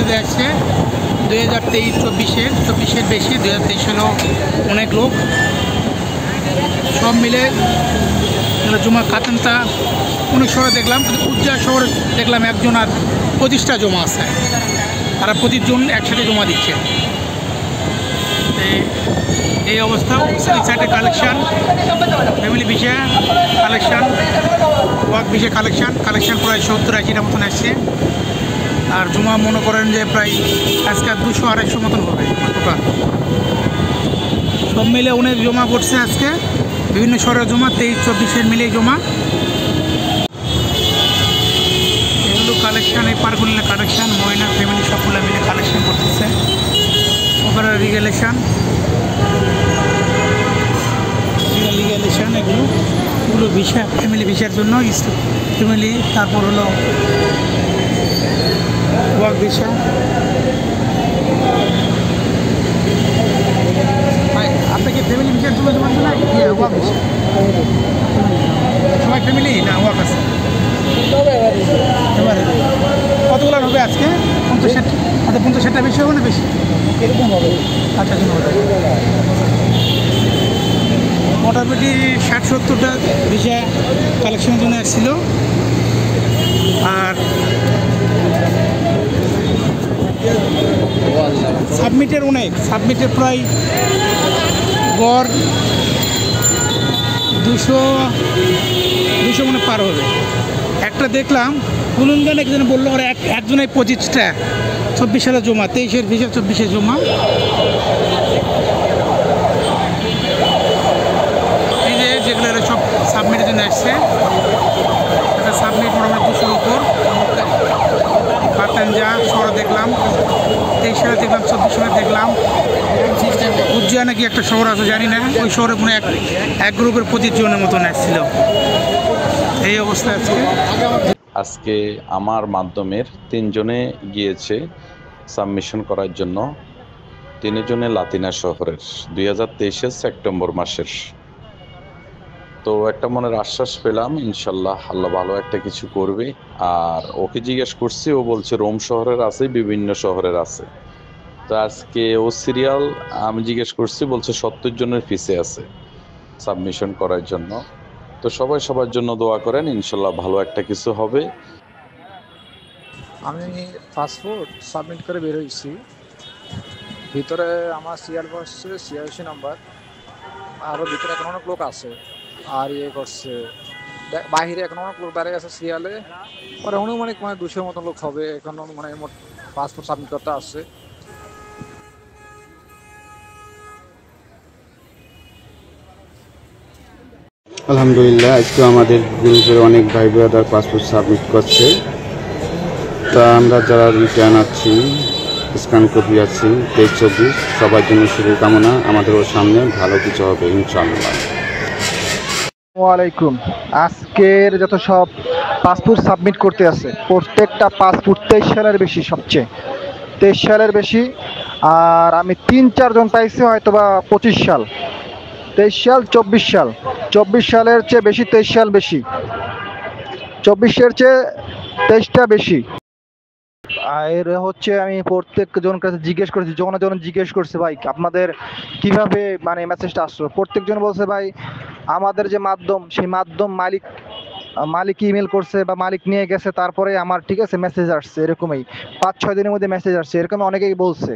Message আসছে 2023-24-24 বেশি, 2023 হলো অনেক লোক সব মিলে জমা কাতানটা অনেক শহরে দেখলাম, উজ্জা শহরে দেখলাম একজন আর 25টা জমা আছে, তারা প্রতিজন একসাথে জমা দিচ্ছে। এই অবস্থা। এই সাইডে collection, family visa collection, work visa collection প্রায় 70-80টা মতন আসছে। আর জমা মনে করেন যে প্রায় আজকে 200-250 মতন হবে টোটাল। সব মিলে অনেক জমা করছে আজকে, বিভিন্ন শহরের জমা, 23-24 মিলেই জমা। এগুলো কালেকশান, এই পার্কগুলো কালেকশান, ময়না ফ্যামিলি সবগুলো মিলে কালেকশান করতেছে। ওখানে লিগেলেশন এগুলো ভিসা, ফ্যামিলি ভিসার জন্য ফ্যামিলি, তারপর হলো ওয়ার্ক ভিসা। আপনাকে ফ্যামিলি ভিসার জন্য জমা দিল না? ওয়ার্ক ভিসা সবাই ফ্যামিলি না ওয়ার্ক আছে? কতগুলো হবে আজকে? 50-60? আচ্ছা, 50-60টা বেশি হবে না বেশি? এরকম হবে। আচ্ছা, মোটামুটি 60-70টা ভিসা কালেকশনের জন্য আসছিল। আর সাবমিটের প্রায় গড় 200 মনে পার হবে। একটা দেখলাম কুলুঙ্গান একজন বললো ওরা একজনের 25টা 24 সালে জমা, 23-এর ভিসা 24-এ জমা। এই যে যেগুলো সব সাবমিটের জন্য আসছে, সাবমিট মোটামুটি 200-র উপর। পাতানজা শহরে দেখলাম, 23 সালে দেখলাম, 24 সালে দেখলাম। উজ্জা নাকি একটা শহর আছে জানি না, ওই শহরে কোনো এক গ্রুপের 25 জনের মতন আসছিল। এই অবস্থা আজকে আমার মাধ্যমের 3 জনে গিয়েছে সাবমিশন করার জন্য। 3 জনে লাতিনা শহরের, 2023-এর সেপ্টেম্বর মাসের। তো একটা মনের আশ্বাস পেলাম, ইনশাল্লাহ আল্লাহ ভালো একটা কিছু করবে। আর ওকে জিজ্ঞেস করছি, ও বলছে রোম শহরের আছে, বিভিন্ন শহরের আছে। তো আজকে ও সিরিয়াল আমি জিজ্ঞেস করছি, বলছে 70 জনের পিছে আছে সাবমিশন করার জন্য। তো সবাই সবার জন্য দোয়া করেন, ইনশাল্লাহ ভালো একটা কিছু হবে। আমি পাসপোর্ট সাবমিট করে বের হয়েছি, ভিতরে আমার সিরিয়াল বসছে 86 নাম্বার, আরও ভিতরে এখন অনেক লোক আছে। আর করছে বাহিরে এখন অনেক লোক দাঁড়িয়ে আছে সিরিয়ালে, পরে অনুমানিক 200 মতো লোক হবে এখন, মোট পাসপোর্ট সাবমিট করতে আসছে। আলহামদুলিল্লাহ, আজকে আমাদের গ্রুপের অনেক ভাই ব্রাদার পাসপোর্ট সাবমিট করছে। তা আমরা যারা রিটার্ন আছি, স্ক্যান কপি আছি 23-24, সবার জন্য শুভকামনা। আমাদেরও সামনে ভালো কিছু হবে ইনশাআল্লাহ। ওয়ালাইকুম। আজকের যত সব পাসপোর্ট সাবমিট করতে আছে, প্রত্যেকটা পাসপোর্ট 23 সালের বেশি, সবচেয়ে 23 সালের বেশি। আর আমি 3-4 জন পাইছি হয়তো বা 25 সাল, 23 সাল 24 সাল, 24 সালের চেয়ে বেশি 23 সাল বেশি, 24-এর চেয়ে 23টা বেশি। এর হচ্ছে আমি প্রত্যেকজন কাছে জিজ্ঞেস করেছি, যখন জিজ্ঞেস করছে ভাই আপনাদের কিভাবে মেসেজটা আসলো, প্রত্যেকজন বলছে ভাই আমাদের যে মাধ্যম, সেই মাধ্যম মালিক ইমেল করছে বা মালিক নিয়ে গেছে, তারপরে আমার ঠিক আছে মেসেজ আসছে। এরকমই 5-6 দিনের মধ্যে মেসেজ আসছে, এরকম অনেকেই বলছে।